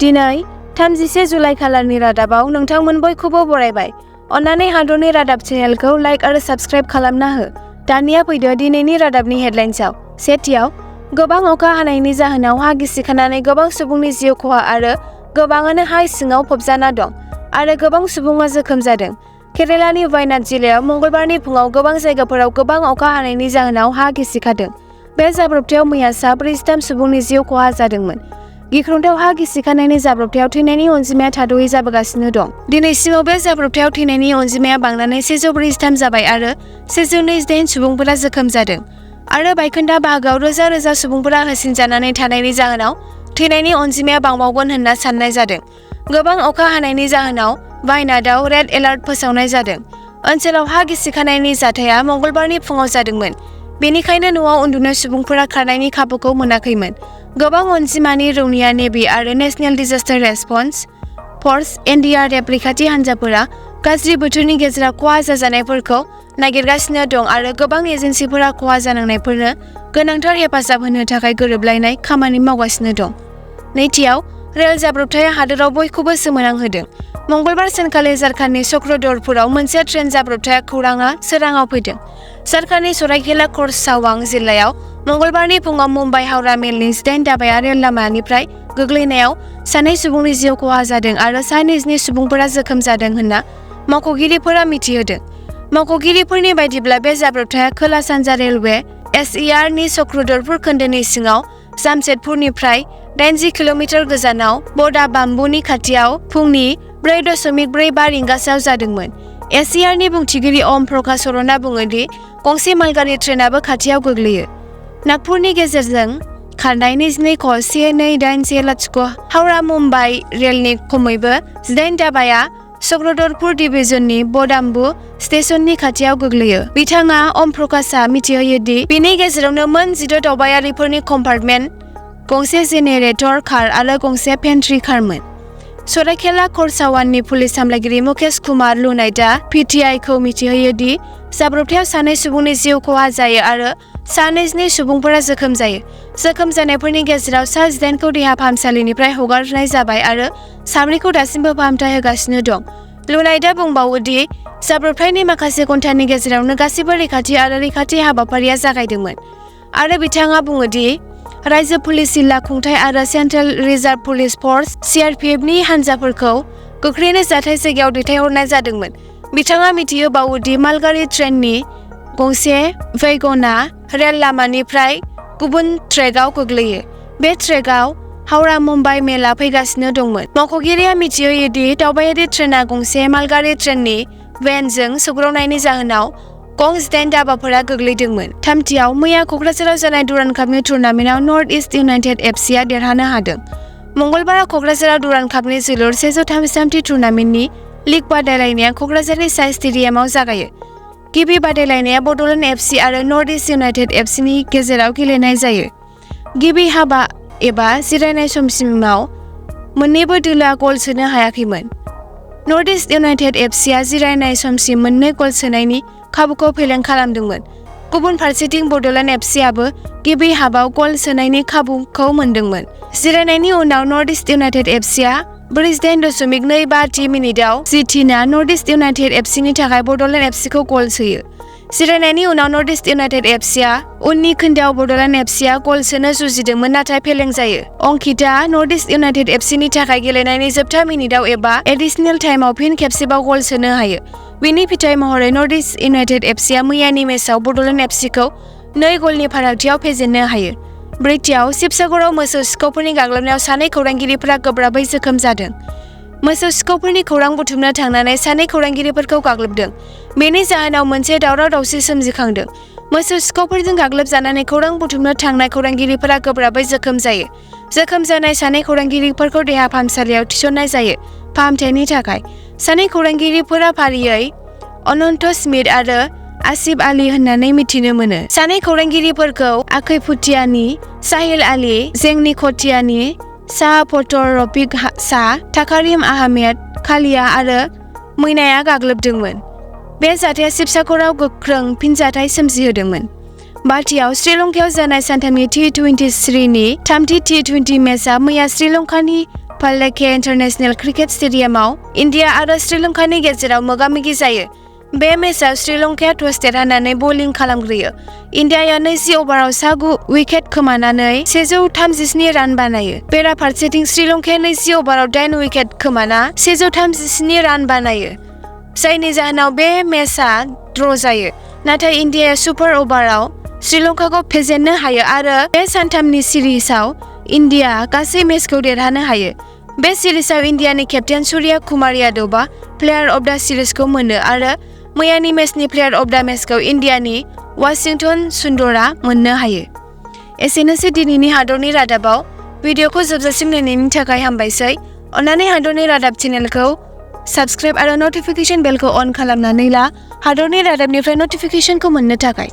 दिनै 31 जुलाइ खालारनि रादाबाव नोंथांमोन बयखौबो बरायबाय। अन्नानै हादरनि रादाब चेनेलखौ लाइक आरो साबस्क्राइब खालामना हो। दानिया फैदो दिनैनि रादाबनि हेडलाइन्सआव। सेथियाव, गोबां अखा हानायनि जाहोनाव हा गिसिखानानै गोबां सुबुंनि जिउ खहा आरो गोबाङानो हा सिङाव फबजाना दं आरो गोबां सुबुङा जोखोम जादों। केरेलानि वायनाड जिल्लायाव मंगलबारनि फुङाव गोबां जायगाफोराव गोबां अखा हानायनि जाहोनाव हा गिसिखादों। बे जाब्रबथायाव मैया 43 सुबुंनि जिउ खहा जादोंमोन। गिख्रंथाव हा गिसिखानायनि जाब्रबथायाव थैनायनि अनजिमाया थाद'यै जाबोगासिनो दं। दिनैसिमाव बे जाब्रबथायाव थैनायनि अनजिमाया बांनानै 143 जाबाय आरो 128 सुबुंफोरा जोखोम जादों आरो बायखोन्दा बाहागोआव रोजा रोजा सुबुंफोरा होसिनजानानै थानायनि जाहोनाव थैनायनि अनजिमाया बांबावगोन होनना साननाय जादों। गोबां अखा हानायनि जाहोनाव वायनाडआव रेड एलार्ट फोसावनाय जादों। ओनसोलाव हा गिसिखानायनि जाथाया मंगलबारनि फुङाव जादोंमोन। बेनिखायनो न'आव उन्दुनाय सुबुंफोरा खारनायनि खाबुखौ मोनाखैमोन। गोबां अनजिमानि रौनिया नेभि आरो नेशनेल डिजास्टार रेसपन्स फर्स (NDRF) रैखाथि हान्जाफोरा गाज्रि बोथोरनि गेजेराव खहा जाजानायफोरखौ नागिरगासिनो दं आरो गोबां एजेन्सिफोरा खहा जानांनायफोरनो गोनांथार हेफाजाब होनो थाखाय गोरोबलायनाय खामानि मावगासिनो दं। नैथियाव, रेल जाब्रबथाया हादोराव बयखौबो सोमोनांहोदों। मंगलबार सानखालि झारखन्डनि चक्रधरपुराव मोनसे ट्रेन जाब्रबथाया खौरांआ सोराङाव फैदों। झारखन्डनि सरायकेला खरसावां जिल्लायाव मंगलबारनि फुङाव मुम्बाइ-हावड़ा मेलनि 8 दाबाया रेल लामानिफ्राय गोग्लैनायाव 2 सुबुंनि जिउ खहा जादों आरो 29 सुबुंफोरा जोखोम जादों होनना मावख'गिरिफोरा मिथिहोदों। मावख'गिरिफोरनि बायदिब्ला बे जाब्रबथाया खोला-सानजा रेलवे (SER) नि चक्रधरपुर खोन्दोनि सिङाव जामशेदपुरनिफ्राय 80 किल'मिटार गोजानाव बडाबाम्बुनि खाथियाव फुंनि 4.45 रिंगासोआव जादोंमोन। SER नि बुंथिगिरि ओम प्रकाश चरणआ बुङो दि गंसे मालगारि ट्रेनाबो खाथियाव गोग्लैयो। नागपुरनि गेजेरजों खारनाय 22-1280 हावड़ा-मुम्बाइ रेलनि खमैबो 8 दाबाया चक्रधरपुर डिभिजननि बडाम्बु स्टेशननि खाथियाव गोग्लैयो। बिथाङा ओम प्रकाशआ मिथिहोयो दि बेनि गेजेरावनो मोन 16 दावबायारिफोरनि कम्पार्टमेन्ट, गंसे जेनेरेटर कार आरो गंसे पेन्ट्री कारमोन। सरायकेला खरसावाननि पुलिस सामलायगिरि मुकेश कुमार लुनाइटआ PTI खौ मिथिहोयो दि जाब्रबथायाव 2 सुबुंनि जिउ खहा जायो आरो 29 सुबुंफोरा जोखोम जायो। जोखोम जानायफोरनि गेजेराव 8 खौ देहा फाहामसालिनिफ्राय हगारनाय जाबाय आरो 3 खौ दासिमबो फाहामथाय होगासिनो दं। लुनाइटआ बुंबावो दि जाब्रबथायनि माखासे घन्टानि गेजेरावनो गासिबो रैखाथि आरो रैखाथि हाबाफारिया जागायदोंमोन आरो बिथाङा बुङो दि रायजो पुलिस, जिल्ला खुंथाय आरो सेन्ट्रेल रिजार्भ पुलिस फर्स (CRPF) नि हानजाफोरखौ गोख्रैनो जाथाय जायगायाव दैथायहरनाय जादोंमोन। बिथाङा मिथिहोबावो दि मालगारि ट्रेननि गंसे वैगनआ रेल लामानिफ्राय गुबुन ट्रेकआव गोग्लैयो। बे ट्रेकआव हावड़ा-मुम्बाइ मेलआ फैगासिनो दंमोन। मावख'गिरिया मिथिहोयो दि दावबायारि ट्रेनआ गंसे मालगारि ट्रेननि वेनजों सौग्रावनायनि जाहोनाव गं 8 दाबाफोरा गोग्लैदोंमोन। थामथियाव, मैया क'क्राझाराव जानाय दुरान्ड कापनि टुर्नामेन्टआव नर्थ इस्ट इउनाइटेड FCआ देरहानो हादों। मंगलबाराव क'क्राझाराव दुरान्ड कापनि जोलुर 133 टुर्नामेन्टनि लीग बादायलायनाया क'क्राझारनि साइ स्टेडियामाव जागायो। गिबि बादायलायनाया बड'लेण्ड FC आरो नर्थ इस्ट इउनाइटेड FC नि गेजेराव गेलेनाय जायो। गिबि हाबा एबा जिरायनाय समसिमाव मोन्नैबो दोलोआ गल सोनो हायाखैमोन। नर्थ इस्ट इउनाइटेड FCआ जिरायनाय समसिम 2 गल सोनायनि खाबुखौ फेलें खालामदोंमोन। गुबुन फारसेथिं बड'लेण्ड FCआबो गिबि हाबाव गल सोनायनि खाबुखौ मोनदोंमोन। जिरायनायनि उनाव नर्थ इस्ट इउनाइटेड FCआ 48.25 मिनिटआव जिटिना नर्थ इस्ट इउनाइटेड FC नि थाखाय बड'लेण्ड FCखौ गल सोयो। जिरायनायनि उनाव नर्थ इस्ट इउनाइटेड FCआ उननि खोन्दोआव बड'लेण्ड FCआ गल सोनो जुजिदोंमोन नाथाय फेलें जायो। अंकितआ नर्थ इस्ट इउनाइटेड FC नि थाखाय गेलेनायनि जोबथा मिनिटआव एबा एडिशनेल टाइमआव फिन खेबसेबाव गल सोनो हायो। बिनि फिथाय महरै नर्थ इस्ट इउनाइटेड FCआ मैयानि मेचआव बड'लेण्ड FCखौ 2 गलनि फारागथियाव फेजेननो हायो। ब्रैथियाव, शिबसागराव मोसौ सिखावफोरनि गाग्लोबनायाव 2 खौरांगिरिफोरा गोब्राबै जोखोम जादों। मोसौ सिखावफोरनि खौरां बुथुमनो थांनानै 2 खौरांगिरिफोरखौ गाग्लोबदों। बेनि जाहोनाव मोनसे दावराव-दावसि सोमजिखांदों। मोसौ सिखावफोरजों गाग्लोबजानानै खौरां बुथुमनो थांनाय खौरांगिरिफोरा गोब्राबै जोखोम जायो। जोखोम जानाय 2 खौरांगिरिफोरखौ देहा फाहामसालियाव थिसननाय जायो। फाहामथायनि थाखाय 2 खौरांगिरिफोरा फारियै अनन्त स्मिथ आरो आसिफ आली होननानै मिथिनो मोनो। 2 खौरांगिरिफोरखौ आखै फुटियानि, साहिल आली, जेंनि खटियानि, शाह फतर रफिक शाह, ताकारिम आहमेद, कालिया आरो मैनाया गाग्लोबदोंमोन। बे जाथाया शिबसागराव गोख्रों फिनजाथाय सोमजिहोदोंमोन। बाथियाव श्रीलंकायाव जानाय सानथामनि T23 नि थामथि T20 मेचआ मैया श्रीलंकानि पाल्लेके इन्टारनेशनेल क्रिकेट स्टेडियामाव इन्डिया आरो श्रीलंकानि गेजेराव मोगा-मोगि जायो। बे मेचआव श्रीलंकाया टस देरहानानै बलिं खालामग्रोयो। इन्डियाया 20 अभाराव 7 उइकेट खोमानानै 137 रान बानायो। बेराफारसेथिं श्रीलंकाया 20 अभाराव 8 उइकेट खोमाना 137 रान बानायो, जायनि जाहोनाव बे मेचआ ड्र जायो। नाथाय इन्डियाया सुपार अभाराव श्रीलंकाखौ फेजेननो हायो आरो बे सानथामनि सिरिजआव इन्डिया गासै मेचखौ देरहानो हायो। बे सिरिजआव इन्डियानि केप्टेन सूर्या कुमार यादवआ प्लेयार अफ द सिरिजखौ मोनो आरो मैयानि मेचनि प्लेयार अफ द मेचखौ इन्डियानि वाशिंटन सुन्दरआ मोननो हायो। एसेनोसै दिनैनि हादरनि रादाबाव। भिडिअखौ जोबजासिम नायनायनि थाखाय हामबायसै। अन्नानै हादरनि रादाब चेनेलखौ साबस्क्राइब आरो नटिफिकेशन बेलखौ अन खालामनानै ला हादरनि रादाबनिफ्राय नटिफिकेशनखौ मोननो थाखाय।